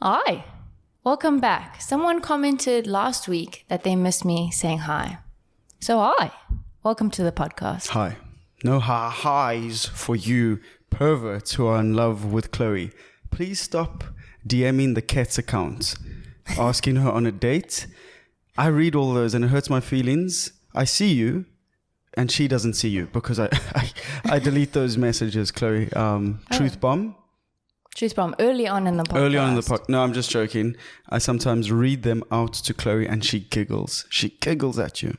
Hi, welcome back. Someone commented last week that they missed me saying hi. So hi, welcome to the podcast. Hi. No highs for you perverts who are in love with Chloe. Please stop DMing the KETS account, asking her on a date. I read all those and it hurts my feelings. I see you and she doesn't see you because I delete those messages, Chloe. Truth bomb. Truth bomb, early on in the podcast. Early on in the podcast. No, I'm just joking. I sometimes read them out to Chloe and she giggles. She giggles at you.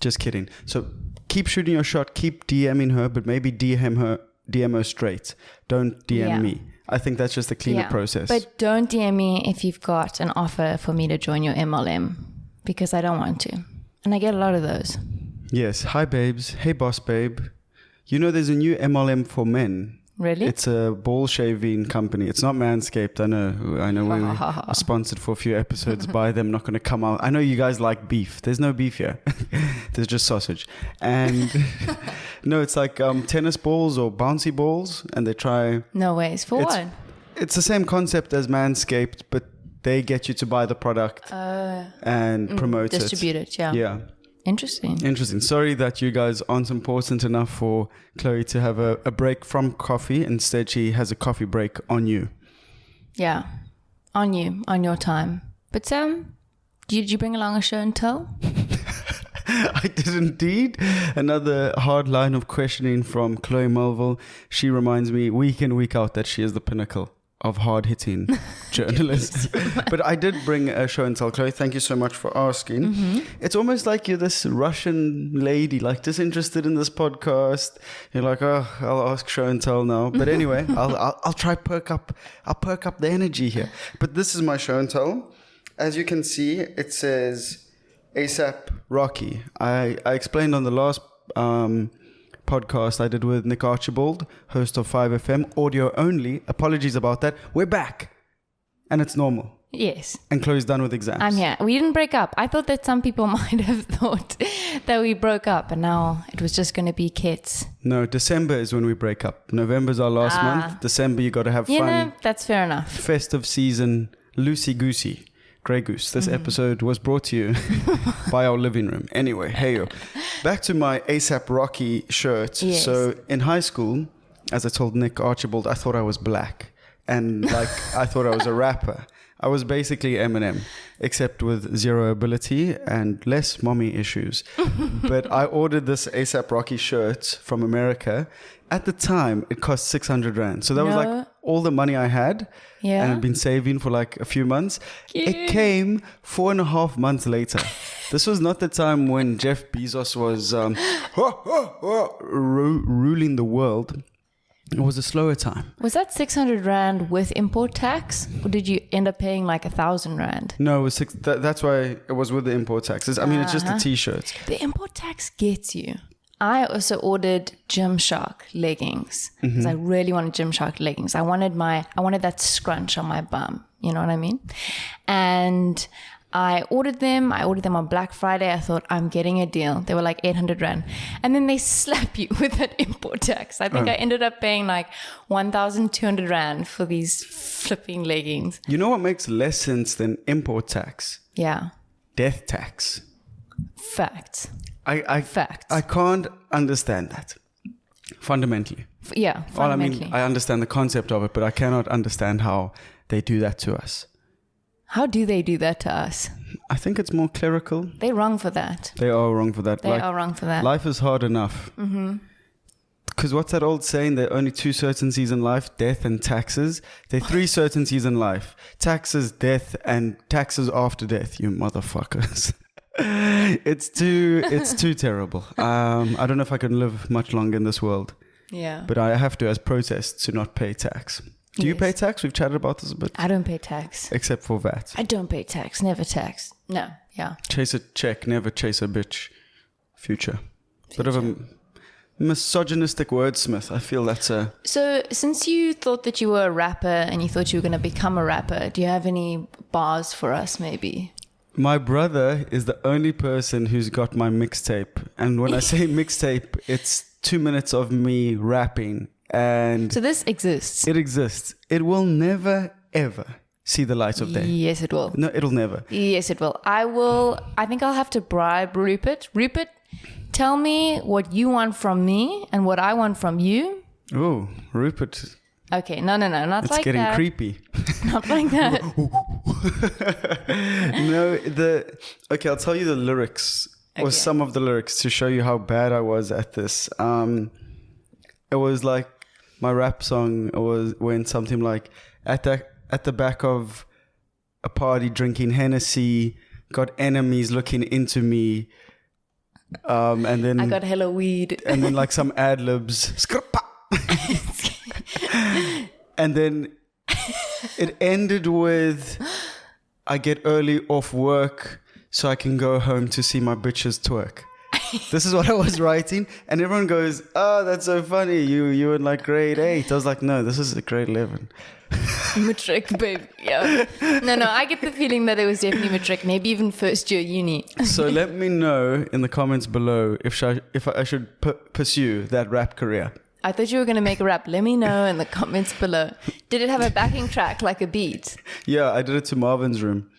Just kidding. So keep shooting your shot. Keep DMing her, but maybe DM her straight. Don't DM me. I think that's just a cleaner process. But don't DM me if you've got an offer for me to join your MLM because I don't want to. And I get a lot of those. Yes. Hi, babes. Hey, boss babe. You know there's a new MLM for men. Really? It's a ball shaving company. It's not Manscaped. I know we are sponsored for a few episodes by them. Not going to come out. I know you guys like beef. There's no beef here. There's just sausage. And no, it's like tennis balls or bouncy balls. And they try... No ways. For what? It's the same concept as Manscaped, but they get you to buy the product and promote it. Distribute it, yeah. Yeah. Interesting. Sorry that you guys aren't important enough for Chloe to have a break from coffee. Instead, she has a coffee break on you. Yeah. On you. On your time. But did you bring along a show and tell? I did indeed. Another hard line of questioning from Chloe Melville. She reminds me week in, week out that she is the pinnacle of hard-hitting journalists. But I did bring a show and tell, Chloe. Thank you so much for asking. Mm-hmm. It's almost like you're this Russian lady, like disinterested in this podcast. You're like, oh, I'll ask show and tell now. But anyway, I'll try perk up the energy here. But this is my show and tell. As you can see, it says ASAP Rocky. I explained on the last podcast I did with Nick Archibald, host of 5FM, audio only. Apologies about that. We're back. And it's normal. Yes. And Chloe's done with exams. I'm here. We didn't break up. I thought that some people might have thought that we broke up and now it was just going to be KETS. No, December is when we break up. November's our last month. December, you got to have fun. Yeah, that's fair enough. Festive season, loosey-goosey. Grey Goose. This episode was brought to you by our living room. Anyway, hey-o. Back to my ASAP Rocky shirt. Yes. So in high school, as I told Nick Archibald, I thought I was black. And like, I thought I was a rapper. I was basically Eminem, except with zero ability and less mommy issues. But I ordered this ASAP Rocky shirt from America. At the time, it cost 600 Rand. So that was like all the money I had. Yeah. And I'd been saving for like a few months. Cute. It came 4.5 months later. This was not the time when Jeff Bezos was ruling the world. It was a slower time. Was that 600 Rand with import tax? Or did you end up paying like 1,000 Rand? No, it was that's why it was with the import taxes. I mean, it's just a t-shirt. The import tax gets you. I also ordered Gymshark leggings because I really wanted Gymshark leggings. I wanted that scrunch on my bum. You know what I mean? And I ordered them on Black Friday. I thought, I'm getting a deal. They were like 800 Rand. And then they slap you with that import tax. I think I ended up paying like 1,200 Rand for these flipping leggings. You know what makes less sense than import tax? Yeah. Death tax. Facts. Facts. I can't understand that. Fundamentally. Fundamentally. Well, I mean, I understand the concept of it, but I cannot understand how they do that to us. How do they do that to us? I think it's more clerical. They're wrong for that. They are wrong for that. They are wrong for that. Life is hard enough. Because what's that old saying? There are only two certainties in life, death and taxes. There are three certainties in life. Taxes, death, and taxes after death, you motherfuckers. It's too terrible. I don't know if I can live much longer in this world. Yeah. But I have to, as protest, to not pay tax. Do you pay tax? We've chatted about this a bit. I don't pay tax. Except for VAT. I don't pay tax. Never tax. No. Yeah. Chase a check, never chase a bitch. Future. Bit of a misogynistic wordsmith. I feel that's a... So since you thought that you were a rapper and you thought you were going to become a rapper, do you have any bars for us maybe? My brother is the only person who's got my mixtape. And when I say mixtape, it's 2 minutes of me rapping. And so this exists. It exists. It will never, ever see the light of day? Yes, it will. No, it'll never. Yes, it will. I think I'll have to bribe Rupert. Rupert, tell me what you want from me and what I want from you. Oh, Rupert. Okay, no, not like that. It's getting creepy. Not like that. Okay, I'll tell you the lyrics, or some of the lyrics, to show you how bad I was at this. It was like, my rap song went something like, at the back of a party drinking Hennessy, got enemies looking into me, and then I got hella weed. And then like some ad-libs. And then it ended with, I get early off work so I can go home to see my bitches twerk. This is what I was writing, and everyone goes, "Oh, that's so funny. You in like grade 8." I was like, "No, this is grade 11." Matric, babe. Yeah. No, I get the feeling that it was definitely matric, maybe even first year uni. So let me know in the comments below if I should pursue that rap career. I thought you were going to make a rap. Let me know in the comments below. Did it have a backing track, like a beat? Yeah, I did it to Marvin's Room.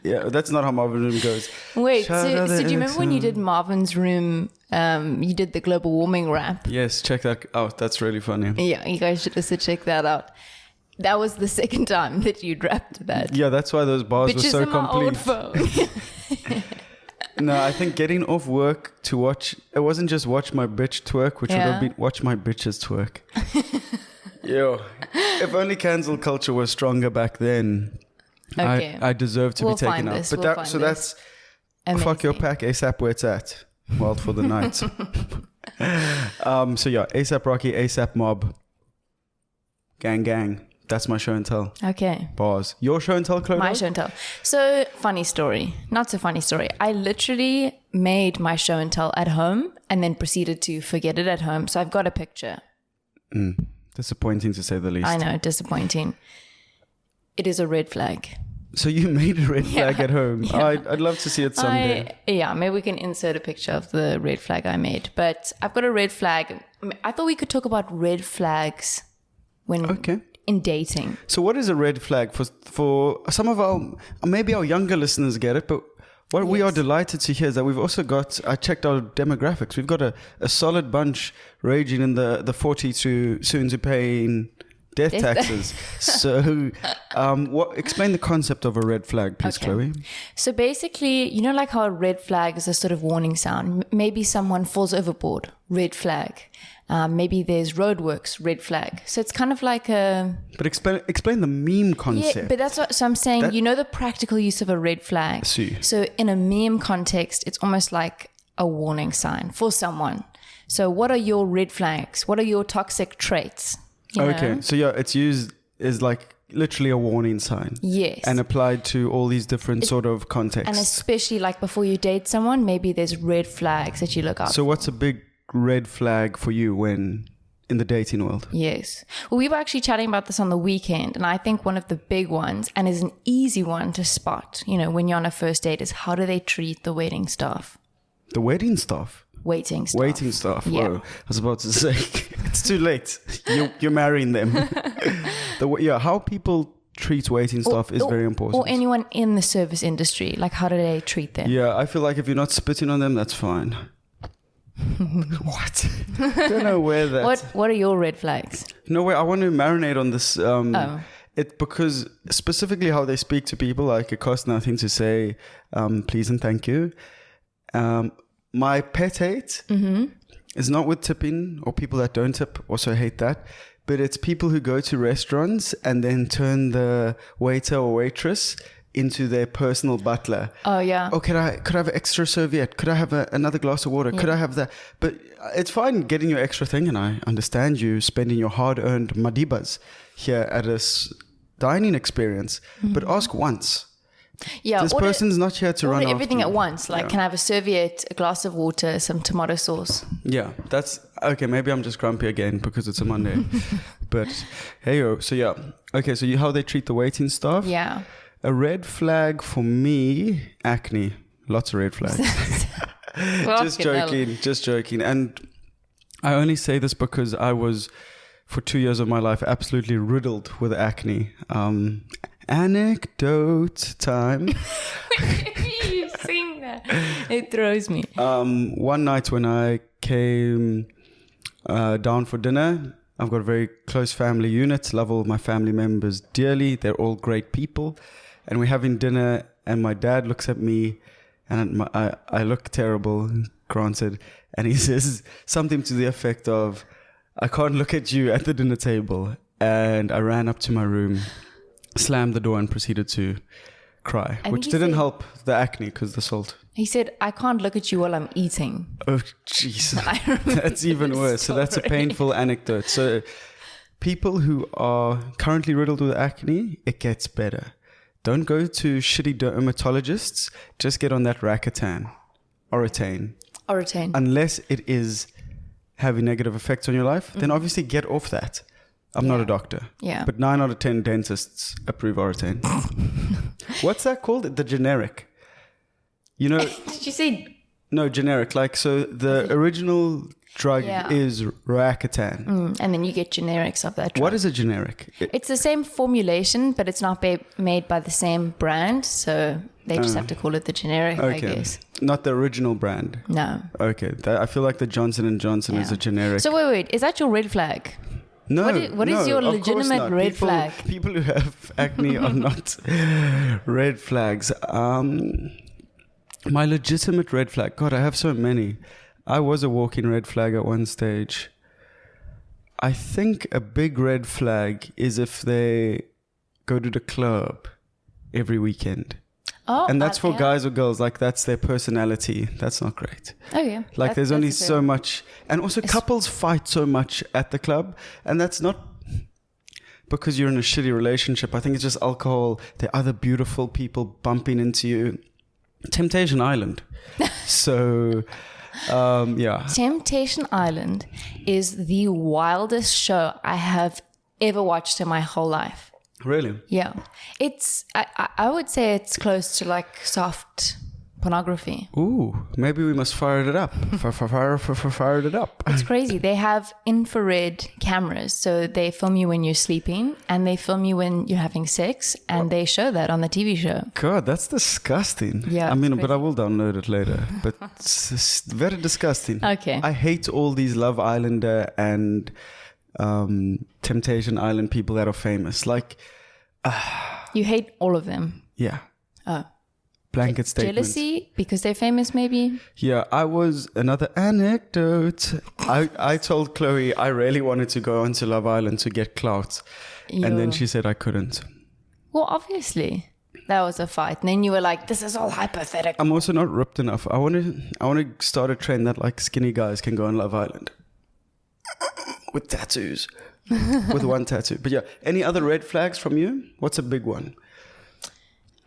Yeah, that's not how Marvin's Room goes. Wait, so do you remember when you did Marvin's Room, you did the global warming rap? Yes, check that out. That's really funny. Yeah, you guys should also check that out. That was the second time that you'd rapped that. Yeah, that's why those bars were so complete. Bitches in my old phone. No, I think getting off work to watch, it wasn't just watch my bitch twerk, which would have been watch my bitches twerk. Yo, if only cancel culture was stronger back then, I deserve to be taken out. But that's amazing. Fuck your pack, ASAP where it's at. Wild for the night. So yeah, ASAP Rocky, ASAP Mob, gang. That's my show and tell. Okay. Bars. Your show and tell, Chlo Dog? My show and tell. So, funny story. Not so funny story. I literally made my show and tell at home and then proceeded to forget it at home. So, I've got a picture. Disappointing to say the least. I know, disappointing. It is a red flag. So, you made a red flag at home. Yeah. I'd love to see it someday. Maybe we can insert a picture of the red flag I made. But I've got a red flag. I thought we could talk about red flags when... Okay. In dating. So what is a red flag for some of maybe our younger listeners get it, but what we are delighted to hear is that we've also got, I checked our demographics, we've got a solid bunch raging in the 40 to soon to paying death taxes. So explain the concept of a red flag, please, Chloe. So basically, you know, like how a red flag is a sort of warning sound. Maybe someone falls overboard, red flag. Maybe there's roadworks, red flag. So it's kind of like a... But explain the meme concept. Yeah, but that's what... So I'm saying, you know the practical use of a red flag. So in a meme context, it's almost like a warning sign for someone. So what are your red flags? What are your toxic traits? Okay, so yeah, it's used as like literally a warning sign. Yes. And applied to all these different sort of contexts. And especially like before you date someone, maybe there's red flags that you look out for. So what's a big red flag for you when in the dating world? Yes. Well, we were actually chatting about this on the weekend, and I think one of the big ones, and is an easy one to spot, you know, when you're on a first date, is how do they treat the waiting staff? The wedding staff? Waiting staff. Waiting staff. Yeah. Whoa. I was about to say, it's too late. You're marrying them. How people treat waiting staff is very important. Or anyone in the service industry, like how do they treat them? Yeah, I feel like if you're not spitting on them, that's fine. What? I don't know where that... What are your red flags? No way, I want to marinate on this. Because specifically how they speak to people, like it costs nothing to say please and thank you. My pet hate is not with tipping or people that don't tip, also hate that. But it's people who go to restaurants and then turn the waiter or waitress into their personal butler. Oh, yeah. Oh, could I have an extra serviette? Could I have another glass of water? Yeah. Could I have that? But it's fine getting your extra thing, and I understand you spending your hard-earned madibas here at a dining experience. But ask once. Yeah, this person's not here to run after everything you. at once. Like, can I have a serviette, a glass of water, some tomato sauce? Yeah, that's... Okay, maybe I'm just grumpy again because it's a Monday. But, hey-o. So, yeah. Okay, so how they treat the waiting staff. Yeah. A red flag for me, acne. Lots of red flags. Just joking. And I only say this because I was for 2 years of my life absolutely riddled with acne. Anecdote time. You sing that. It throws me. One night when I came down for dinner, I've got a very close family unit. Love all my family members dearly. They're all great people. And we're having dinner, and my dad looks at me, and I look terrible, granted. And he says something to the effect of, I can't look at you at the dinner table. And I ran up to my room, slammed the door, and proceeded to cry, which didn't help the acne because the salt. He said, I can't look at you while I'm eating. Oh, jeez. That's even worse. So that's a painful anecdote. So people who are currently riddled with acne, it gets better. Don't go to shitty dermatologists. Just get on that Roaccutane. Unless it is having negative effects on your life, then obviously get off that. I'm not a doctor. Yeah. But 9 out of 10 dentists approve Oratane. What's that called? The generic. You know. Did you say? No, generic. Like, so the original drug is Roaccutane. And then you get generics of that drug. What is a generic? It's the same formulation, but it's not made by the same brand. So they just have to call it the generic, I guess. Not the original brand. No. Okay. I feel like the Johnson & Johnson is a generic. So wait. Is that your red flag? No. What is your legitimate red flag? People who have acne are not red flags. My legitimate red flag. God, I have so many. I was a walking red flag at one stage. I think a big red flag is if they go to the club every weekend. Oh, and that's for guys or girls. Like, that's their personality. That's not great. Oh, yeah. Like, there's only so much. And also, couples fight so much at the club. And that's not because you're in a shitty relationship. I think it's just alcohol. There are other beautiful people bumping into you. Temptation Island. So, yeah. Temptation Island is the wildest show I have ever watched in my whole life. Really? Yeah. It's, I would say it's close to like soft pornography. Ooh, maybe we must fire it up. Fire it up. It's crazy. They have infrared cameras. So they film you when you're sleeping and they film you when you're having sex and they show that on the TV show. God, that's disgusting. Yeah. I mean, but I will download it later. But it's very disgusting. Okay. I hate all these Love Islander and Temptation Island people that are famous. Like, you hate all of them. Yeah. Oh. Blanket statement. Jealousy because they're famous, maybe? Yeah, I was another anecdote. I told Chloe I really wanted to go onto Love Island to get clout. And then she said I couldn't. Well, obviously. That was a fight. And then you were like, this is all hypothetical. I'm also not ripped enough. I want to start a trend that like skinny guys can go on Love Island. With tattoos. With one tattoo. But yeah, any other red flags from you? What's a big one?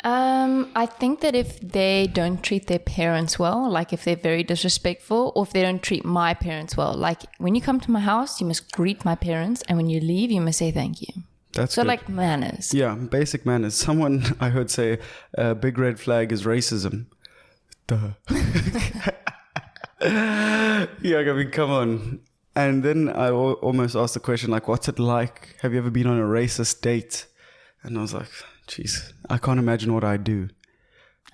I think that if they don't treat their parents well, like if they're very disrespectful, or if they don't treat my parents well, like when you come to my house, you must greet my parents, and when you leave, you must say thank you. That's so good. like manners. Yeah, basic manners. Someone I heard say a big red flag is racism. Duh. Yeah, I mean, come on. And then I almost asked the question, like, what's it like? Have you ever been on a racist date? And I was like, jeez, I can't imagine what I'd do.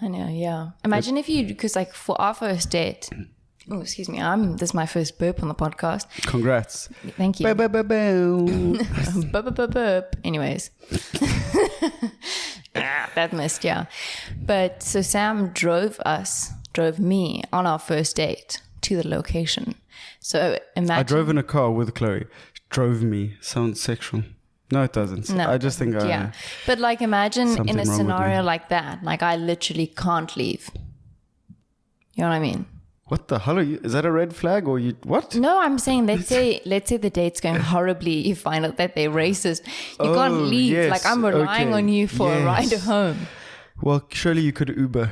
I know, yeah. Imagine if you, because like for our first date, oh, excuse me, this is my first burp on the podcast. Congrats. Thank you. Burp. Anyways. That missed, yeah. But so Sam drove me on our first date to the location. So imagine. I drove in a car with Chloe. Drove me. Sounds sexual. No, it doesn't. No, I just think yeah. But like imagine in a scenario like that, like I literally can't leave. You know what I mean? What the hell are you? Is that a red flag or you? What? No, I'm saying let's say the date's going horribly. You find out that they're racist. You can't leave. Yes. Like I'm relying on you for a ride home. Well, surely you could Uber.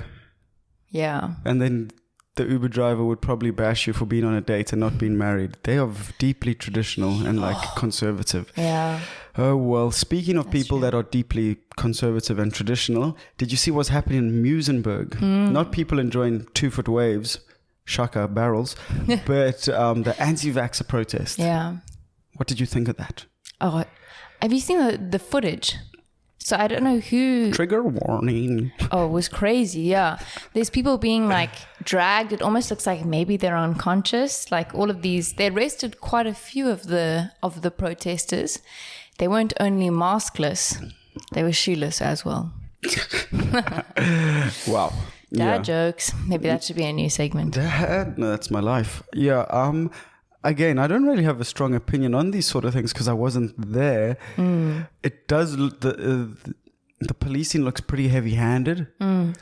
Yeah. And then the Uber driver would probably bash you for being on a date and not being married. They are deeply traditional and like conservative. Yeah. Oh, well, speaking of people that are deeply conservative and traditional, did you see what's happening in Muizenberg? Not people enjoying 2-foot waves, shaka barrels, but the anti-vaxxer protest. Yeah. What did you think of that? Oh, have you seen the footage? So I don't know who... Trigger warning. Oh, it was crazy, yeah. There's people being like dragged. It almost looks like maybe they're unconscious. Like all of these, they arrested quite a few of the protesters. They weren't only maskless, they were shoeless as well. Wow. Dad jokes. Maybe that should be a new segment. Dad? No, that's my life. Yeah. Again, I don't really have a strong opinion on these sort of things because I wasn't there. It does. The policing looks pretty heavy-handed. And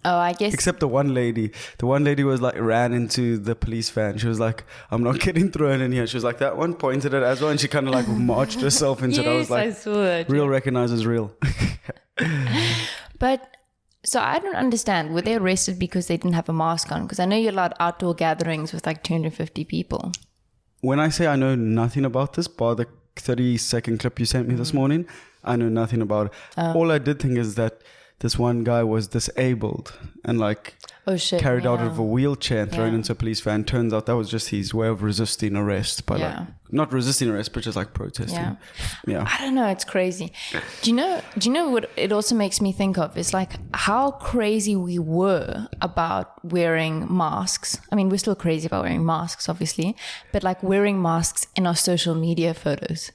I guess. Except the one lady. The one lady was like ran into the police van. She was like, "I'm not getting thrown in here." She was like, that one pointed at as well, and she kind of like marched herself into it. I was like, I saw that. Real recognizes real. But. So I don't understand. Were they arrested because they didn't have a mask on? Because I know you're allowed outdoor gatherings with like 250 people. When I say I know nothing about this, bar the 30-second clip you sent me this morning, I know nothing about it. All I did think is that this one guy was disabled and like carried out of a wheelchair and thrown into a police van. Turns out that was just his way of resisting arrest by like not resisting arrest, but just like protesting. Yeah. I don't know. It's crazy. Do you know what it also makes me think of? Is like how crazy we were about wearing masks. I mean, we're still crazy about wearing masks, obviously, but like wearing masks in our social media photos.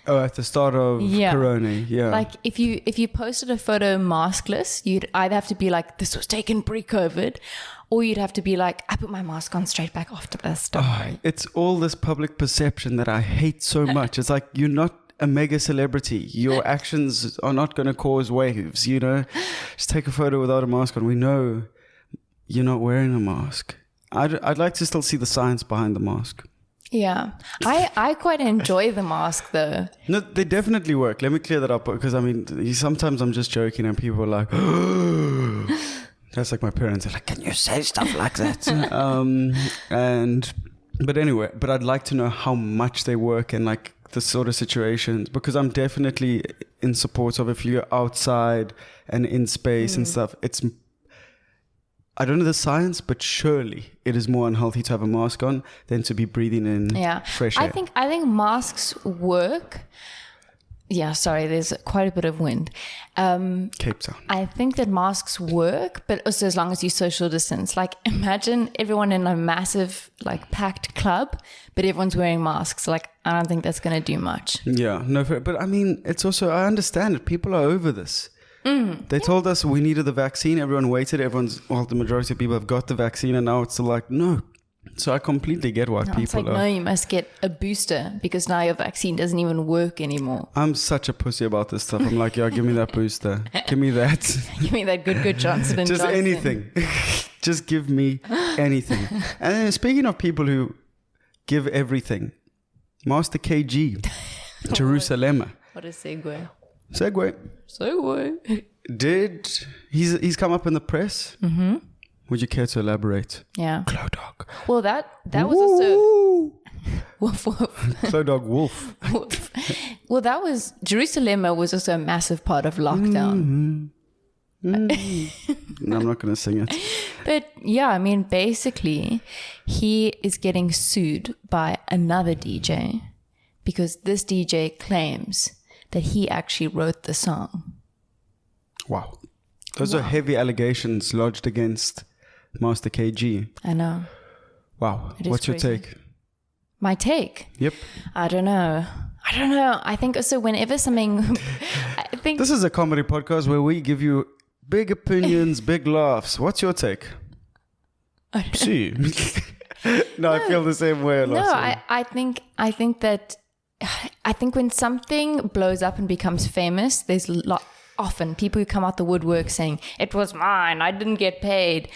Oh, at the start of Corona, Like if you posted a photo maskless, you'd either have to be like, this was taken pre-COVID, or you'd have to be like, I put my mask on straight back after this. It's all this public perception that I hate so much. It's like, you're not a mega celebrity. Your actions are not going to cause waves, you know? Just take a photo without a mask on. We know you're not wearing a mask. I'd like to still see the science behind the mask. Yeah. I quite enjoy the mask though. No, they definitely work. Let me clear that up because I mean, sometimes I'm just joking and people are like, that's like my parents. They're like, can you say stuff like that? But anyway, but I'd like to know how much they work and like the sort of situations, because I'm definitely in support of if you're outside and in space and stuff, I don't know the science, but surely it is more unhealthy to have a mask on than to be breathing in fresh air. I think masks work. Yeah, sorry, there's quite a bit of wind. Cape Town. I think that masks work, but also as long as you social distance. Like imagine everyone in a massive like packed club, but everyone's wearing masks. Like I don't think that's going to do much. Yeah, no, but I mean, it's also, I understand it. People are over this. They told us we needed the vaccine. Everyone waited. The majority of people have got the vaccine, and now it's still like, no. So I completely get why people it's like, no, you must get a booster because now your vaccine doesn't even work anymore. I'm such a pussy about this stuff. I'm like, yeah, give me that booster. Give me that. Give me that good Johnson & Just Johnson. anything. Just give me anything. And then speaking of people who give everything, Master KG, Jerusalema. What a segue. Segue. He's come up in the press? Mm-hmm. Would you care to elaborate? Yeah. Chlo Dog. Well, that was also woof woof. Chlo Dog wolf. Woof. Well, Jerusalema was also a massive part of lockdown. No, I'm not going to sing it. But yeah, I mean, basically, he is getting sued by another DJ because this DJ claims that he actually wrote the song. Wow. Those are heavy allegations lodged against Master KG. I know. Wow. What's your take? My take? Yep. I don't know. I think also whenever something... This is a comedy podcast where we give you big opinions, big laughs. What's your take? See. No, I feel the same way a lot. No, I think that... I think when something blows up and becomes famous, there's often people who come out the woodwork saying, it was mine, I didn't get paid,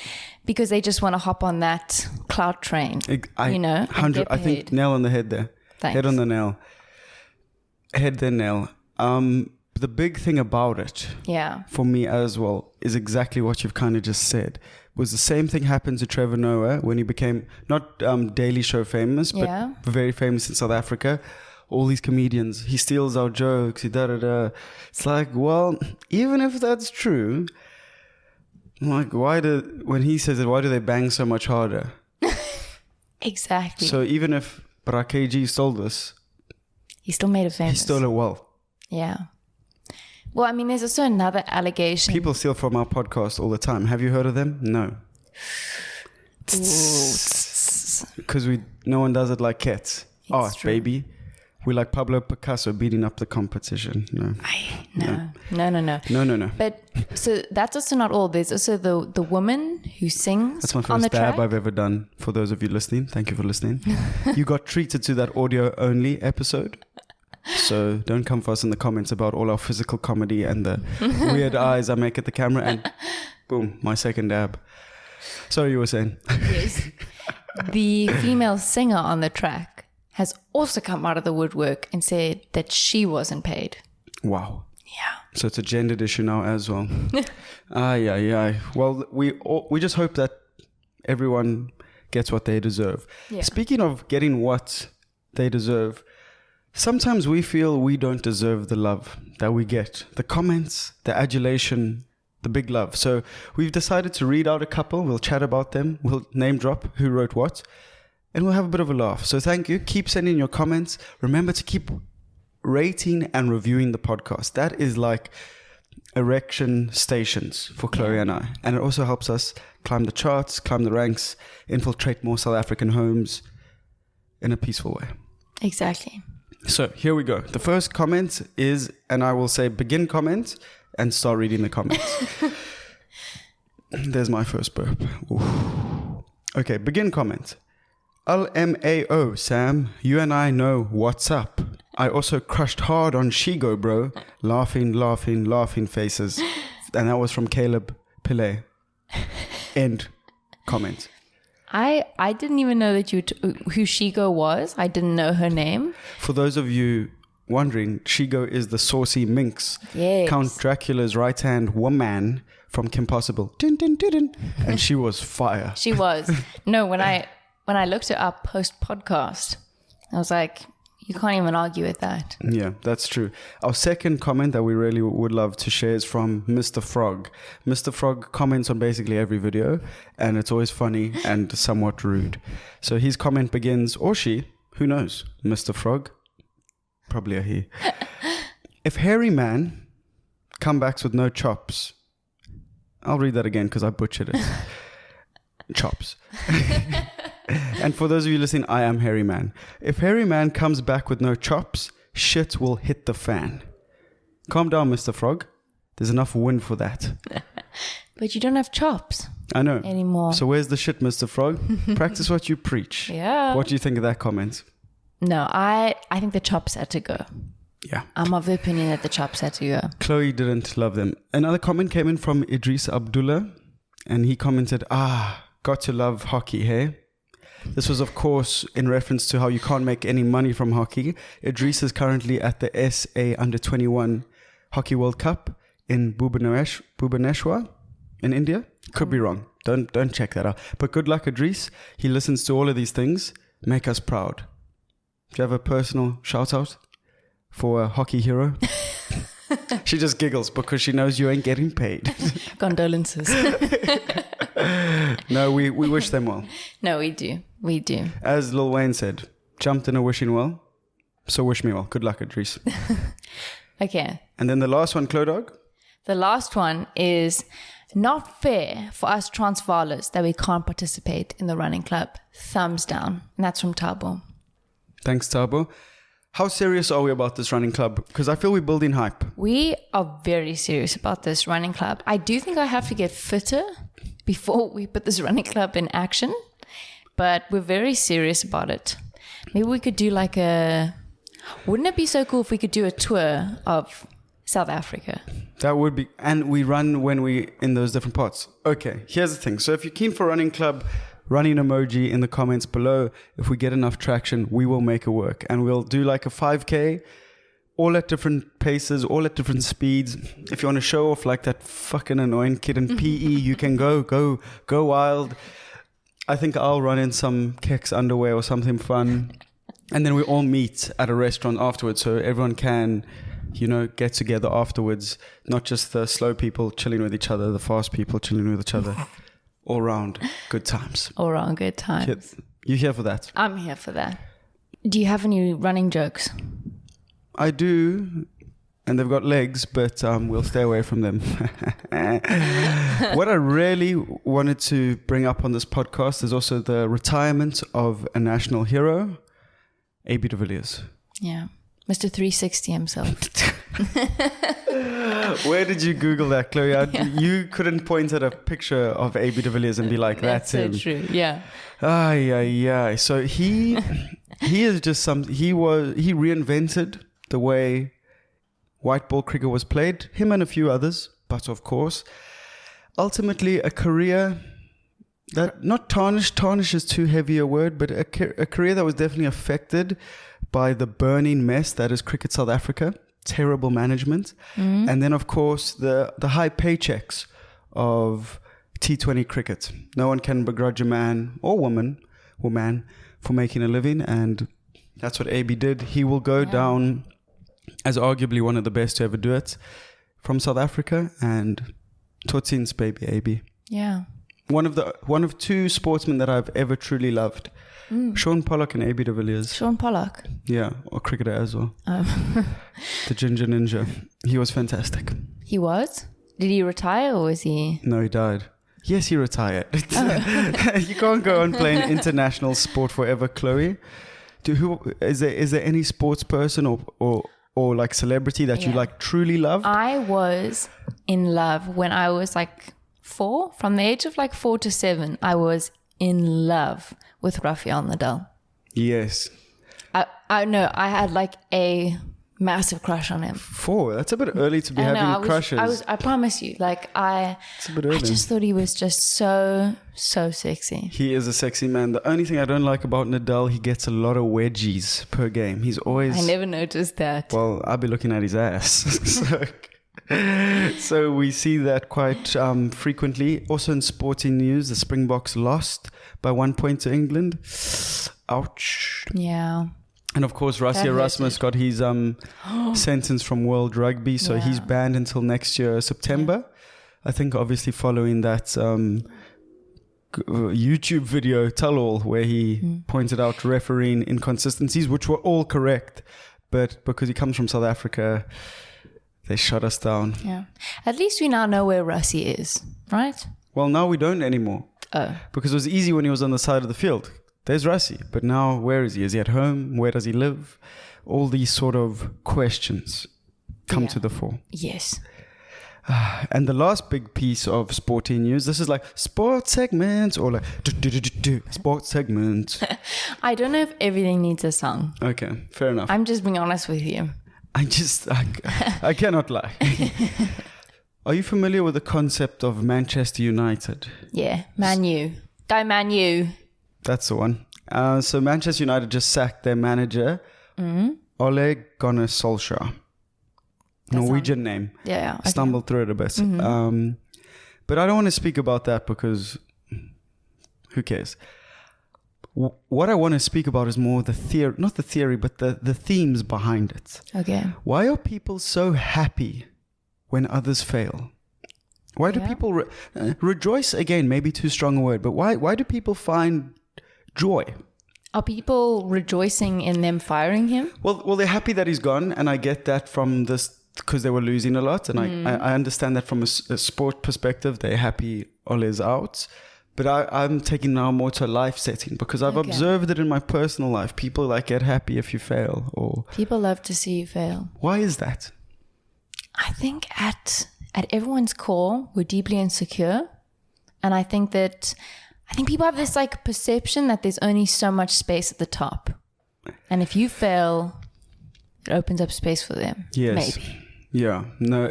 because they just want to hop on that clout train, I think nail on the head there. Thanks. Head on the nail. Head then nail. The big thing about it, for me as well, is exactly what you've kind of just said. Was the same thing happened to Trevor Noah when he became not Daily Show famous, but very famous in South Africa. All these comedians, he steals our jokes, he da-da-da. It's like, well, even if that's true, like, when he says it, why do they bang so much harder? Exactly. So even if KG stole this, He still made it famous. He stole it well. Yeah. Well, I mean, there's also another allegation. People steal from our podcast all the time. Have you heard of them? No. Because no one does it like KETS. Art, baby. We like Pablo Picasso beating up the competition. No. No. But so that's also not all. There's also the woman who sings. That's my on the first dab track. I've ever done. For those of you listening, thank you for listening. You got treated to that audio only episode. So don't come for us in the comments about all our physical comedy and the weird eyes I make at the camera. And boom, my second dab. Sorry, you were saying. Yes. The female singer on the track has also come out of the woodwork and said that she wasn't paid. Wow. Yeah. So it's a gendered issue now as well. Well, we just hope that everyone gets what they deserve. Yeah. Speaking of getting what they deserve, sometimes we feel we don't deserve the love that we get. The comments, the adulation, the big love. So we've decided to read out a couple. We'll chat about them. We'll name drop who wrote what. And we'll have a bit of a laugh. So thank you. Keep sending your comments. Remember to keep rating and reviewing the podcast. That is like erection stations for Chloe and I. And it also helps us climb the charts, climb the ranks, infiltrate more South African homes in a peaceful way. Exactly. So here we go. The first comment is, and I will say begin comment and start reading the comments. There's my first burp. Ooh. Okay, begin comment. LMAO, Sam, you and I know what's up. I also crushed hard on Shigo, bro. Laughing faces. And that was from Caleb Pillay. End comment. I didn't even know that who Shigo was. I didn't know her name. For those of you wondering, Shigo is the saucy minx. Yes. Count Dracula's right-hand woman from Kim Possible. Dun, dun, dun, dun. And she was fire. She was. No, when I looked her up post-podcast, I was like, you can't even argue with that. Yeah, that's true. Our second comment that we really would love to share is from Mr. Frog. Mr. Frog comments on basically every video, and it's always funny and somewhat rude. So his comment begins, or she, who knows, Mr. Frog, probably a he. If hairy man comebacks with no chops, I'll read that again because I butchered it. Chops. And for those of you listening, I am hairy man. If hairy man comes back with no chops, shit will hit the fan. Calm down, Mr. Frog. There's enough wind for that. But you don't have chops. I know. Anymore. So where's the shit, Mr. Frog? Practice what you preach. Yeah. What do you think of that comment? No, I think the chops had to go. Yeah. I'm of the opinion that the chops had to go. Chloe didn't love them. Another comment came in from Idris Abdullah, and he commented, got to love hockey, hey? This was, of course, in reference to how you can't make any money from hockey. Idris is currently at the SA Under-21 Hockey World Cup in Bhubaneswar in India. Could be wrong. Don't check that out. But good luck, Idris. He listens to all of these things. Make us proud. Do you have a personal shout out for a hockey hero? She just giggles because she knows you ain't getting paid. Condolences. No, we wish them well. No, we do. We do. As Lil Wayne said, jumped in a wishing well. So wish me well. Good luck, Idris. Okay. And then the last one, Chlo Dog. The last one is not fair for us Transvaalers that we can't participate in the running club. Thumbs down. And that's from Tabo. Thanks, Tabo. How serious are we about this running club? Because I feel we're building hype. We are very serious about this running club. I do think I have to get fitter before we put this running club in action. But we're very serious about it. Maybe we could do like wouldn't it be so cool if we could do a tour of South Africa? That would be, and we run when we in those different parts. Okay, here's the thing. So if you're keen for a running club, running emoji in the comments below. If we get enough traction, we will make it work. And we'll do like a 5K, all at different paces, all at different speeds. If you want to show off like that fucking annoying kid in PE, you can go wild. I think I'll run in some KETS underwear or something fun. And then we all meet at a restaurant afterwards. So everyone can, get together afterwards. Not just the slow people chilling with each other, the fast people chilling with each other. All round good times. All round good times. You here for that? I'm here for that. Do you have any running jokes? I do, and they've got legs, but we'll stay away from them. What I really wanted to bring up on this podcast is also the retirement of a national hero, AB de Villiers. Yeah. Mr. 360 himself. Where did you Google that, Chloe? You couldn't point at a picture of AB de Villiers and be like, that's him. That's so true, yeah. So he is just he reinvented the way white ball cricket was played, him and a few others, but of course, ultimately a career that, not tarnish is too heavy a word, but a career that was definitely affected by the burning mess that is cricket South Africa, terrible management, and then of course the high paychecks of T20 cricket. No one can begrudge a man or woman for making a living, and that's what AB did. He will go down as arguably one of the best to ever do it from South Africa, and Totsiens, baby, AB. Yeah. One of two sportsmen that I've ever truly loved. Sean Pollock and AB de Villiers. Sean Pollock. Yeah, or cricketer as well. The Ginger Ninja. He was fantastic. He was? Did he retire or was he? No, he died. Yes, he retired. You can't go on playing international sport forever, Chloe. Is there any sports person or like celebrity that you like truly loved? I was in love when I was like 4. From the age of like 4 to 7, I was in love with Rafael Nadal. Yes. I know. I had like a massive crush on him. 4? That's a bit early to be having crushes. I promise you. Like it's a bit early. I just thought he was just so sexy. He is a sexy man. The only thing I don't like about Nadal, he gets a lot of wedgies per game. He's always... I never noticed that. Well, I'll be looking at his ass. So we see that quite frequently. Also in sporting news, the Springboks lost by 1 point to England. Ouch. Yeah. And of course, Rassie Erasmus got his sentence from World Rugby, so he's banned until next year, September. I think obviously following that YouTube video, Tell All, where he pointed out refereeing inconsistencies, which were all correct. But because he comes from South Africa, they shut us down. Yeah. At least we now know where Rassie is, right? Well, now we don't anymore. Oh. Because it was easy when he was on the side of the field. There's Rassie. But now, where is he? Is he at home? Where does he live? All these sort of questions come to the fore. Yes. And the last big piece of sporting news, this is like sports segments or like sports segments. I don't know if everything needs a song. Okay, fair enough. I'm just being honest with you. I cannot lie. Are you familiar with the concept of Manchester United? Yeah, Man U. Go Man U. That's the one. So Manchester United just sacked their manager, Ole Gunnar Solskjaer. Norwegian name. Yeah. Okay. Stumbled through it a bit. But I don't want to speak about that because who cares? What I want to speak about is more the theory, not the theory, but the themes behind it. Okay. Why are people so happy when others fail? Why do people rejoice? Again, maybe too strong a word, but why do people find joy? Are people rejoicing in them firing him? Well, they're happy that he's gone, and I get that from this because they were losing a lot, and I understand that from a sport perspective. They're happy Ole's out. But I'm taking now more to a life setting because I've observed it in my personal life. People like get happy if you fail, or people love to see you fail. Why is that? I think at everyone's core, we're deeply insecure, and I think people have this like perception that there's only so much space at the top, and if you fail, it opens up space for them. Yes. Maybe. Yeah. No.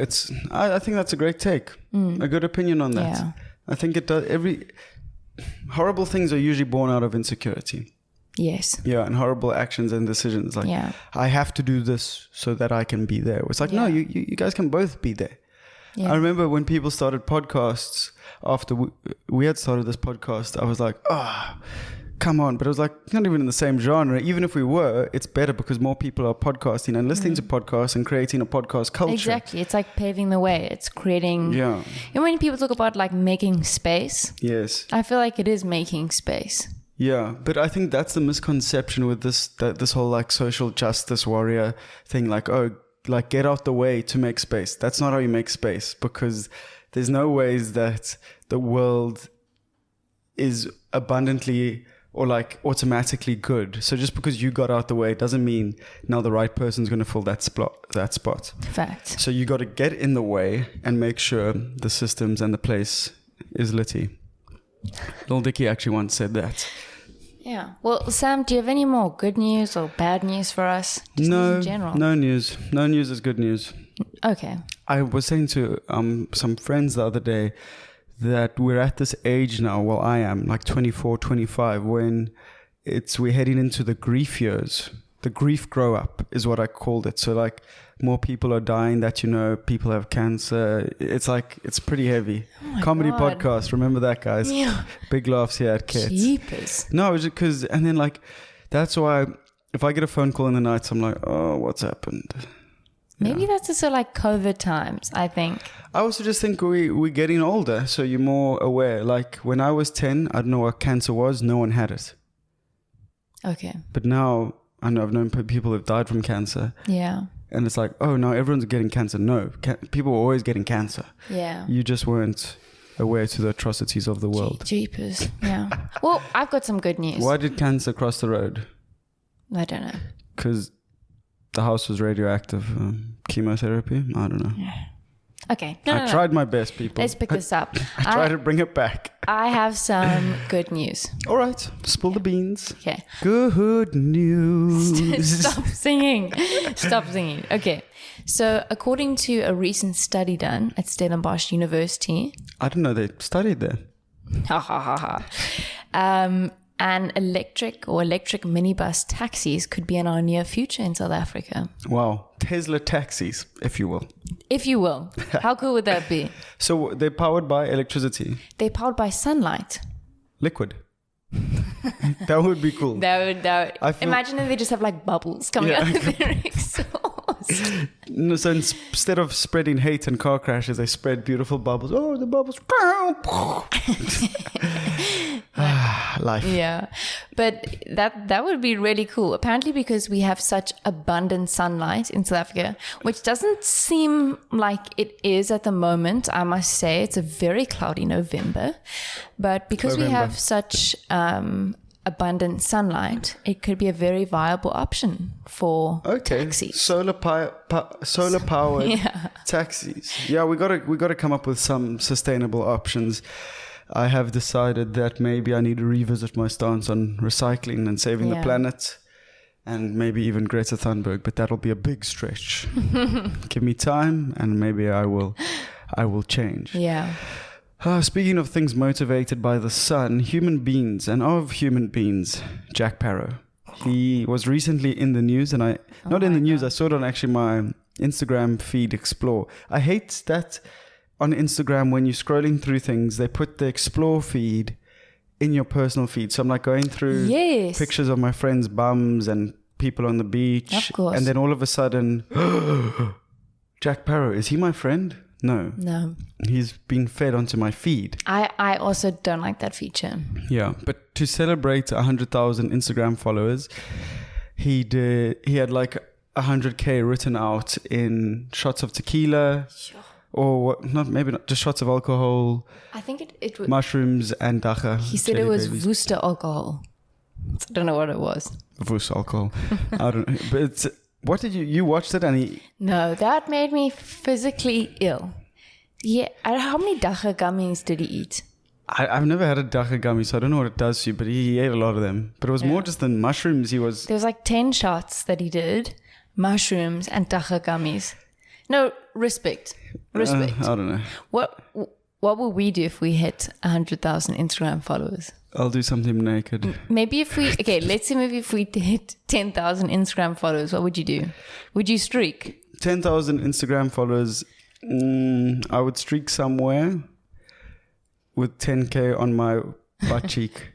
I think that's a great take. A good opinion on that. Yeah. I think it does. Horrible things are usually born out of insecurity. Yes. Yeah, and horrible actions and decisions. Like, I have to do this so that I can be there. It's like, no, you guys can both be there. Yeah. I remember when people started podcasts, after we had started this podcast, I was like, come on. But it was like, not even in the same genre. Even if we were, it's better because more people are podcasting and listening to podcasts and creating a podcast culture. Exactly. It's like paving the way. It's creating... Yeah. And when people talk about like making space... Yes. I feel like it is making space. Yeah, but I think that's the misconception with this whole like social justice warrior thing. Like, oh, like get out the way to make space. That's not how you make space, because there's no ways that the world is abundantly or like automatically good. So just because you got out the way doesn't mean now the right person's going to fill that spot. Fact. So you got to get in the way and make sure the systems and the place is litty. Lil Dicky actually once said that. Yeah. Well, Sam, do you have any more good news or bad news for us? Just No, in general. no news. No news is good news. Okay. I was saying to some friends the other day that we're at this age now, well, I am like 24, 25, when we're heading into the grief years. The grief grow up is what I called it. So like more people are dying that, people have cancer. It's like, it's pretty heavy. Oh Comedy God. podcast. Remember that, guys? Yeah. Big laughs here at KETS. Jeepers. No, it's just because, and then like, that's why if I get a phone call in the night, I'm like, oh, what's happened? Maybe that's also like COVID times, I think. I also just think we're getting older, so you're more aware. Like when I was 10, I didn't know what cancer was. No one had it. Okay. But now I know I've known people who've died from cancer. Yeah. And it's like, oh, now everyone's getting cancer. No, people were always getting cancer. Yeah. You just weren't aware to the atrocities of the world. Jeepers. Yeah. Well, I've got some good news. Why did cancer cross the road? I don't know. Because the house was radioactive. Chemotherapy? I don't know. Yeah. Okay. I tried my best, people. Let's pick this up. I tried to bring it back. I have some good news. All right. Spill the beans. Okay. Good news. Stop singing. Stop singing. Okay. So according to a recent study done at Stellenbosch University. I didn't know they studied there. Ha ha ha ha. And electric minibus taxis could be in our near future in South Africa. Wow. Tesla taxis, if you will. If you will. How cool would that be? So they're powered by electricity. They're powered by sunlight. Liquid. That would be cool. Imagine if they just have like bubbles coming out of their exhaust. No, so instead of spreading hate and car crashes, they spread beautiful bubbles. Oh, the bubbles. Life. Yeah. But that would be really cool. Apparently because we have such abundant sunlight in South Africa, which doesn't seem like it is at the moment. I must say it's a very cloudy November. But because we have such abundant sunlight, it could be a very viable option for taxis. Solar powered taxis. Yeah, we gotta come up with some sustainable options. I have decided that maybe I need to revisit my stance on recycling and saving the planet, and maybe even Greta Thunberg, but that'll be a big stretch. Give me time and maybe I will change. Yeah. Speaking of things motivated by the sun, human beings, Jack Parow. He was recently in the news, and I saw it on actually my Instagram feed Explore. I hate that on Instagram when you're scrolling through things, they put the Explore feed in your personal feed. So I'm like going through pictures of my friends' bums and people on the beach. Of course. And then all of a sudden, Jack Parow, is he my friend? No. He's been fed onto my feed. I also don't like that feature. Yeah, but to celebrate 100,000 Instagram followers, he had like 100K written out in shots of tequila. Sure. Or maybe not, just shots of alcohol. I think it was mushrooms and dacha. He said it was Woester alcohol. I don't know what it was. Woester alcohol. I don't know. But what did you watched it and No, that made me physically ill. Yeah. How many dacha gummies did he eat? I've never had a dacha gummy, so I don't know what it does to you, but he ate a lot of them. But it was more just than mushrooms. There was like 10 shots that he did. Mushrooms and dacha gummies. No, respect. I don't know. What would we do if we hit 100,000 Instagram followers? I'll do something naked. Maybe if we hit 10,000 Instagram followers, what would you do? Would you streak? 10,000 Instagram followers, I would streak somewhere with 10K on my butt cheek.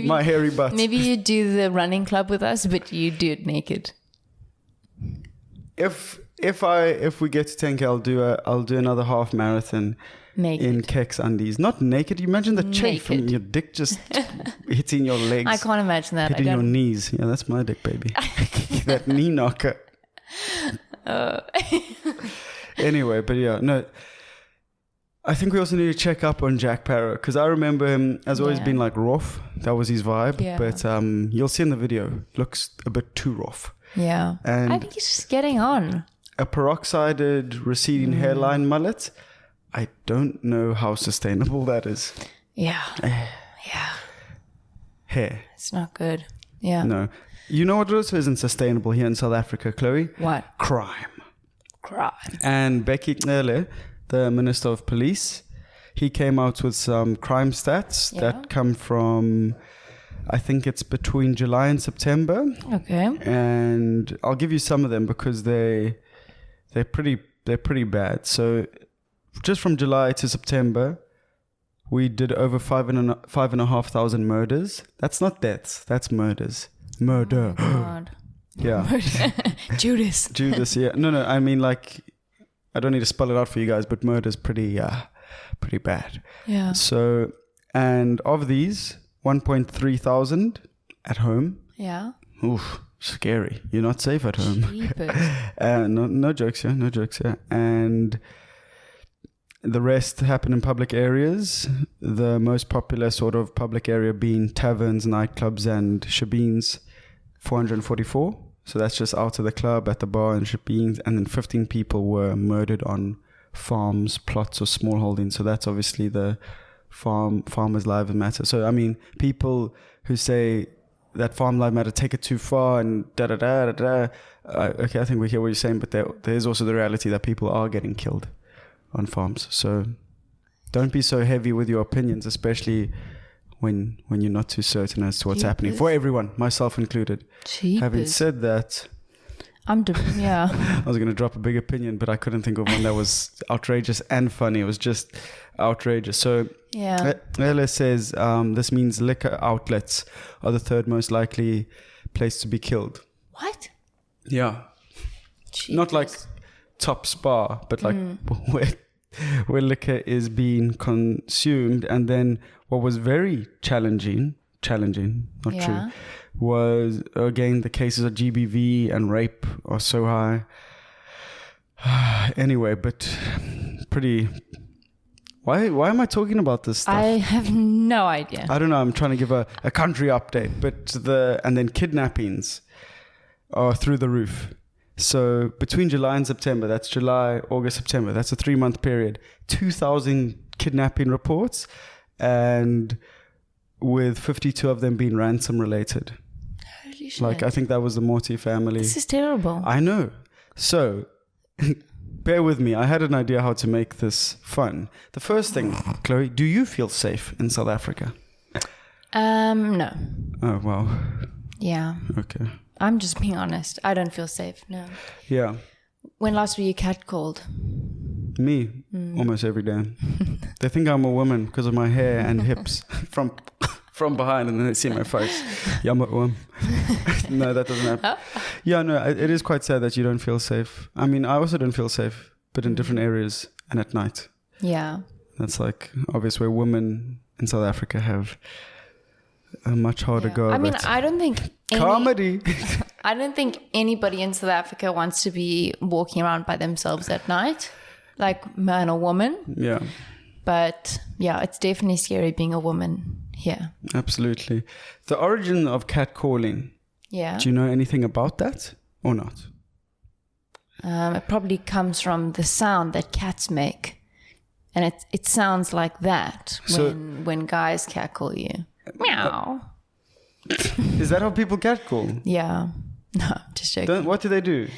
My hairy butt. Maybe you do the running club with us, but you do it naked. If If we get to 10K, I'll do another half marathon Naked. in KETS undies. Not naked. You imagine the chafe from your dick just hitting your legs. I can't imagine that. Hitting your knees. Yeah, that's my dick, baby. That knee knocker. Anyway, but yeah, no. I think we also need to check up on Jack Parow, because I remember him as always being like rough. That was his vibe. Yeah. But you'll see in the video, looks a bit too rough. Yeah. And I think he's just getting on. a peroxided receding hairline mullet, I don't know how sustainable that is. Yeah. Yeah. Hair. It's not good. Yeah. No. You know what also isn't sustainable here in South Africa, Chloe? What? Crime. Crime. And Becky Clo, the Minister of Police, he came out with some crime stats that come from, I think it's between July and September. Okay. And I'll give you some of them because they're pretty bad. So just from July to September, we did over 5,500 murders. That's not deaths. That's murders. Murder. Oh God. Yeah. Judas. Yeah. No. I mean, like, I don't need to spell it out for you guys, but murder's pretty bad. Yeah. So, and of these, 1.3 thousand at home. Yeah. Oof, scary. You're not safe at home. Jeepers. No jokes here. No jokes here. And the rest happen in public areas. The most popular sort of public area being taverns, nightclubs, and shebeens. 444. So that's just out of the club, at the bar, and shebeens. And then 15 people were murdered on farms, plots, or small holdings. So that's obviously the farmers' lives matter. So I mean, people who say that farm life matter take it too far and okay, I think we hear what you're saying, but there's also the reality that people are getting killed on farms. So don't be so heavy with your opinions, especially when you're not too certain as to what's happening for everyone, myself included. Jeepers. Having said that, I was going to drop a big opinion, but I couldn't think of one that was outrageous and funny. It was just outrageous. So Ella says this means liquor outlets are the third most likely place to be killed. What? Yeah. Jeepers. Not like top spa, but like where liquor is being consumed. And then what was very challenging, not true, was again the cases of GBV and rape are so high. Anyway, but pretty. Why am I talking about this stuff? I have no idea. I don't know. I'm trying to give a country update, but and then kidnappings are through the roof. So between July and September, that's July, August, September, that's a 3-month period, 2,000 kidnapping reports, and with 52 of them being ransom related. Holy shit. Like, I think that was the Morty family. This is terrible. I know. So bear with me. I had an idea how to make this fun. The first thing, Chloe, do you feel safe in South Africa? No. Oh, wow. Yeah. Okay. I'm just being honest. I don't feel safe. No. Yeah. When last were you catcalled? Me, almost every day. They think I'm a woman because of my hair and hips from behind, and then they see my face. Yeah, I'm a woman. No, that doesn't happen. Oh. Yeah, no, it is quite sad that you don't feel safe. I mean, I also don't feel safe, but in different areas and at night. Yeah. That's like obvious where women in South Africa have a much harder go. I mean, I don't think comedy. I don't think anybody in South Africa wants to be walking around by themselves at night, like man or woman. Yeah. But yeah, it's definitely scary being a woman here. Absolutely. The origin of catcalling. Yeah. Do you know anything about that or not? It probably comes from the sound that cats make, and it sounds like that when guys catcall you. Meow. Is that how people catcall? Yeah. No, just joking. What do they do?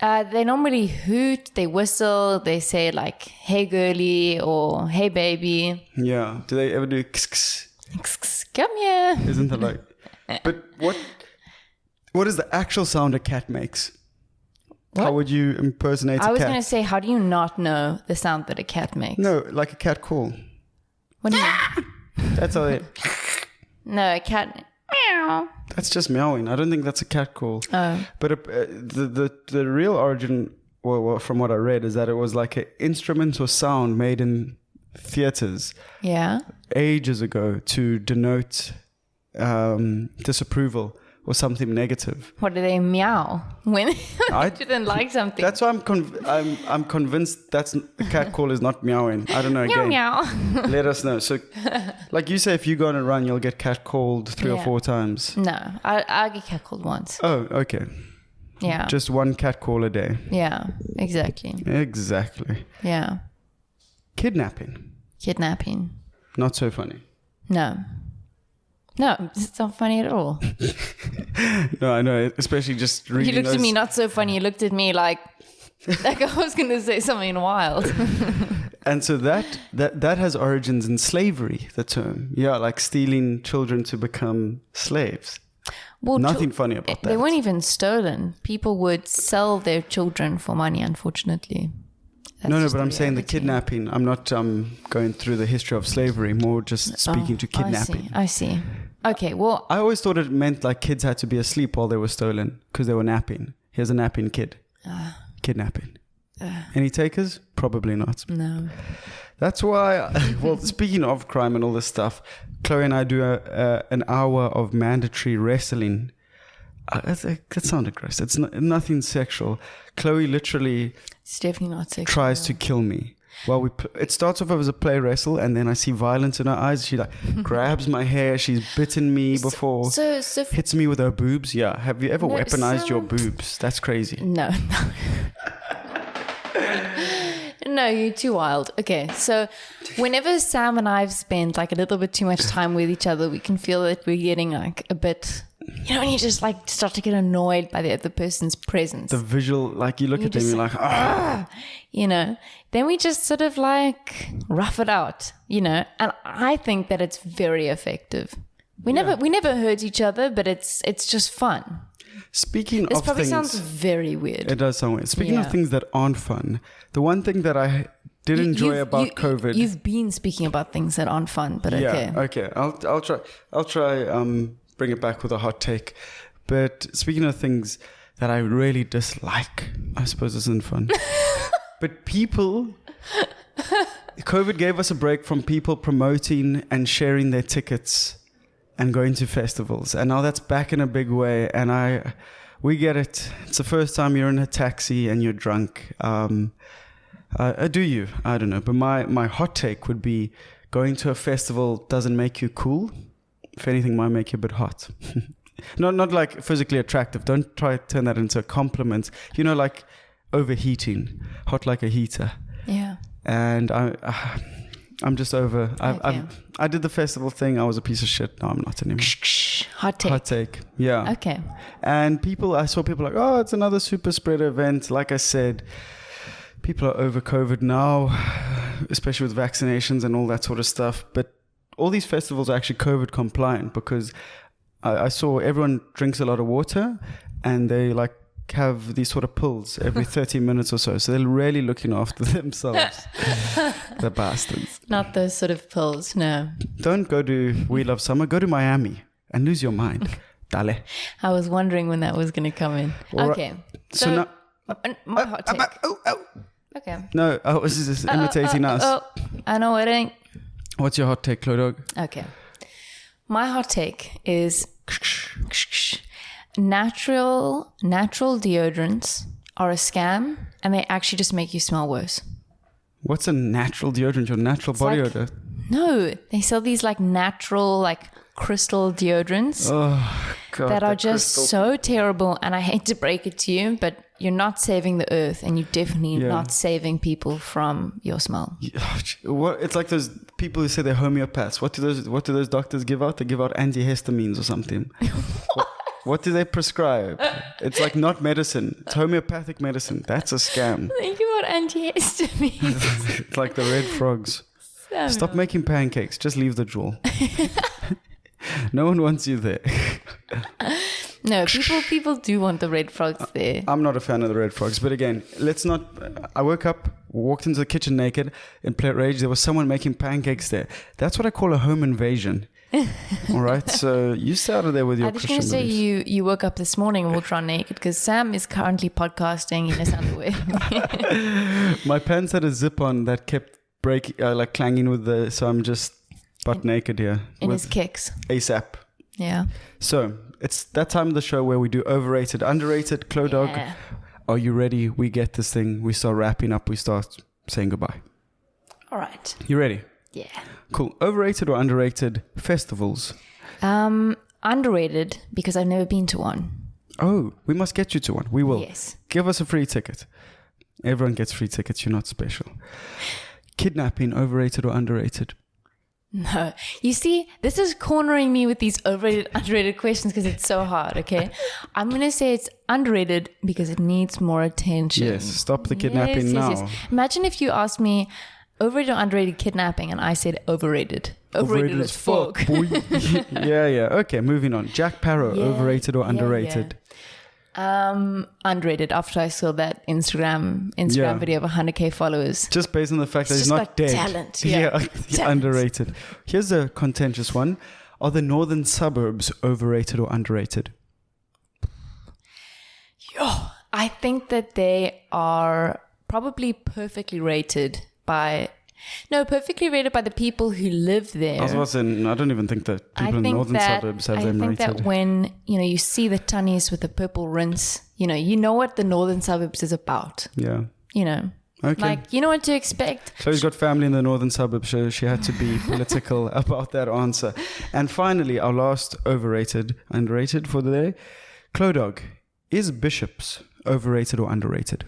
They normally hoot, they whistle, they say like, hey girly or hey baby. Yeah. Do they ever do kss? Come here. Isn't that like... But what is the actual sound a cat makes? What? How would you impersonate a cat? I was going to say, how do you not know the sound that a cat makes? No, like a cat call. What do you mean? That's how they... No, a cat... Meow. That's just meowing. I don't think that's a cat call. Oh. But the real origin well, from what I read, is that it was like an instrument or sound made in theaters ages ago to denote disapproval or something negative. What do they meow when I didn't like something? That's why I'm convinced that's a cat call is not meowing. I don't know. Again, meow. Let us know. So, like you say, if you go on a run, you'll get cat called 3 or 4 times. No, I get cat called once. Oh, okay. Yeah. Just one cat call a day. Yeah, exactly. Yeah. Kidnapping. Not so funny. No, it's not funny at all. No, I know, especially just reading. You looked at me not so funny. You looked at me like I was going to say something wild. And so that has origins in slavery, the term. Yeah, like stealing children to become slaves. Well, nothing funny about that. They weren't even stolen. People would sell their children for money, unfortunately. No, but I'm saying the kidnapping. I'm not going through the history of slavery, more just speaking to kidnapping. I see. Okay, well... I always thought it meant like kids had to be asleep while they were stolen because they were napping. Here's a napping kid. Kidnapping. Any takers? Probably not. No. That's why... Well, speaking of crime and all this stuff, Chloe and I do an hour of mandatory wrestling. That sounded gross. It's nothing sexual. Chloe literally... It's definitely not sexual. Tries to kill me. Well, it starts off as a play wrestle, and then I see violence in her eyes. She like grabs my hair. She's bitten me before. So hits me with her boobs. Yeah. Have you ever weaponized your boobs? That's crazy. No. No, you're too wild. Okay, so whenever Sam and I have spent like a little bit too much time with each other, we can feel that we're getting like a bit... You know, when you just like start to get annoyed by the other person's presence. The visual, like you look at them, you're like, ah. You know, then we just sort of like rough it out, you know, and I think that it's very effective. We never hurt each other, but it's just fun. Speaking of things... This probably sounds very weird. It does sound weird. Speaking of things that aren't fun, the one thing that I did enjoy about COVID... You've been speaking about things that aren't fun, but okay. Yeah, okay. I'll try bring it back with a hot take. But speaking of things that I really dislike, I suppose this isn't fun. But COVID gave us a break from people promoting and sharing their tickets and going to festivals. And now that's back in a big way. And we get it. It's the first time you're in a taxi and you're drunk. Do you? I don't know. But my hot take would be going to a festival doesn't make you cool. If anything, might make you a bit hot. Not like physically attractive. Don't try to turn that into a compliment. You know, like overheating, hot like a heater. Yeah. And I'm just over. I did the festival thing. I was a piece of shit. No, I'm not anymore. Hot take. Yeah. Okay. And I saw people like, oh, it's another super spreader event. Like I said, people are over COVID now, especially with vaccinations and all that sort of stuff. But all these festivals are actually COVID compliant because I saw everyone drinks a lot of water and they like have these sort of pills every 30 minutes or so. So they're really looking after themselves. The bastards. Not those sort of pills, no. Don't go to We Love Summer. Go to Miami and lose your mind. Dale. I was wondering when that was going to come in. All okay. Right. So now... my hot take. Okay. No, I was just imitating us. I know it ain't. What's your hot take, Chlo Dog? Okay. My hot take is natural deodorants are a scam and they actually just make you smell worse. What's a natural deodorant? Your natural body odor? No, they sell these like natural like crystal deodorants that are just so terrible, and I hate to break it to you, but you're not saving the earth and you're definitely not saving people from your smell. What? It's like those people who say they're homeopaths. What do those doctors give out? They give out antihistamines or something. What do they prescribe? It's like not medicine. It's homeopathic medicine. That's a scam. They give out antihistamines. It's like the red frogs. Stop making pancakes. Just leave the jewel. No one wants you there. No, people do want the red frogs there. I'm not a fan of the red frogs. But again, let's not... I woke up, walked into the kitchen naked, in plate rage. There was someone making pancakes there. That's what I call a home invasion. All right, so you started there with your I was Christian going to say beliefs. you woke up this morning and walked around naked because Sam is currently podcasting in his underwear. My pants had a zip on that kept breaking, like clanging with the. So I'm just butt naked here in with his kicks. ASAP. Yeah. So it's that time of the show where we do overrated, underrated. Chlo Dog, are you ready? We get this thing. We start wrapping up. We start saying goodbye. All right. You ready? Yeah. Cool. Overrated or underrated festivals? Underrated because I've never been to one. Oh, we must get you to one. We will. Yes. Give us a free ticket. Everyone gets free tickets. You're not special. Kidnapping, overrated or underrated? No. You see, this is cornering me with these overrated, underrated questions because it's so hard, okay? I'm going to say it's underrated because it needs more attention. Yes. Stop the kidnapping now. Yes. Imagine if you asked me overrated or underrated kidnapping and I said overrated. Overrated as fuck. Boy. Yeah. Okay, moving on. Jack Parow, overrated or underrated? Underrated after I saw that Instagram video of 100k followers. Just based on the fact that he's not dead. Talent. Talent. Underrated. Here's a contentious one. Are the northern suburbs overrated or underrated? I think that they are probably perfectly rated by the people who live there. I was about to say, I don't even think that people in northern suburbs have them rated. I think that when, you see the tunnies with the purple rinse, you know what the northern suburbs is about. Yeah. Okay. Like, you know what to expect. So he's got family in the northern suburbs, so she had to be political about that answer. And finally, our last overrated, underrated for the day. Chlo Dog, is bishops overrated or underrated?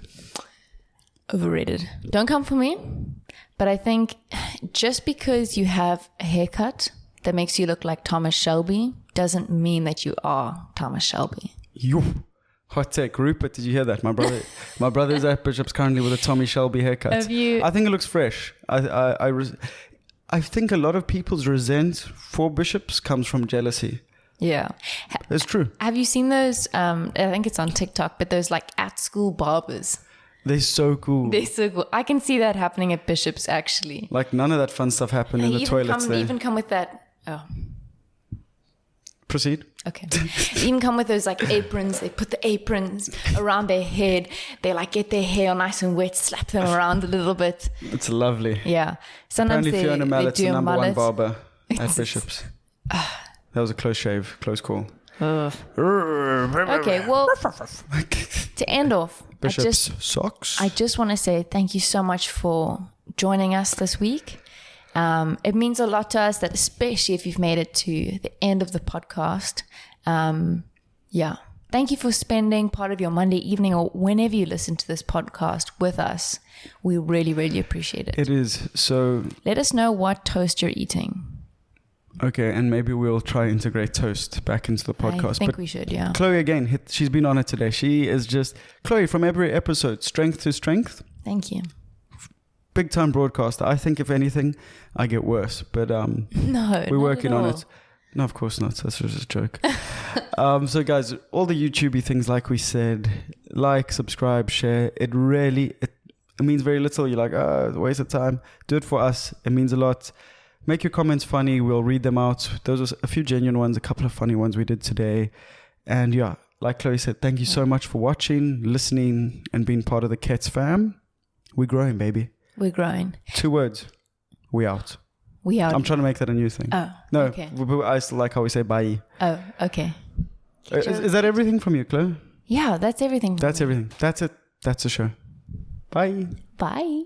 Overrated. Don't come for me. But I think just because you have a haircut that makes you look like Thomas Shelby doesn't mean that you are Thomas Shelby. Yo, hot take. Rupert, did you hear that? My brother's at Bishop's currently with a Tommy Shelby haircut. Have you? I think it looks fresh. I think a lot of people's resent for bishops comes from jealousy. Yeah. It's true. Have you seen those, I think it's on TikTok, but those like at school barbers? They're so cool. I can see that happening at Bishop's actually. Like none of that fun stuff happened in the toilets there. Even come with that. Oh. Proceed. Okay. Even come with those like aprons. They put the aprons around their head. They like get their hair nice and wet, slap them around a little bit. It's lovely. Yeah. Sometimes apparently Fiona Mallett's they do the number mullet. one barber at Bishop's. That was a close shave, close call. Okay, well, to end off, Bishop's socks. I just want to say thank you so much for joining us this week. It means a lot to us that, especially if you've made it to the end of the podcast. Thank you for spending part of your Monday evening or whenever you listen to this podcast with us. We really, really appreciate it. It is. So let us know what toast you're eating. Okay, and maybe we'll try and integrate toast back into the podcast. I think we should, yeah. Chloe, again, she's been on it today. She is just, Chloe, from every episode, strength to strength. Thank you. Big time broadcaster. I think, if anything, I get worse. But no, we're working on it. No, of course not. That's just a joke. So, guys, all the YouTubey things, like we said, like, subscribe, share. It really, it means very little. You're like, waste of time. Do it for us. It means a lot. Make your comments funny. We'll read them out. Those are a few genuine ones, a couple of funny ones we did today. And yeah, like Chloe said, thank you so much for watching, listening, and being part of the KETS fam. We're growing, baby. We're growing. 2 words. We out. We out. I'm trying to make that a new thing. Oh, no, okay. I still like how we say bye. Oh, okay. Is that everything from you, Chloe? Yeah, that's everything. That's everything. That's it. That's the show. Bye. Bye.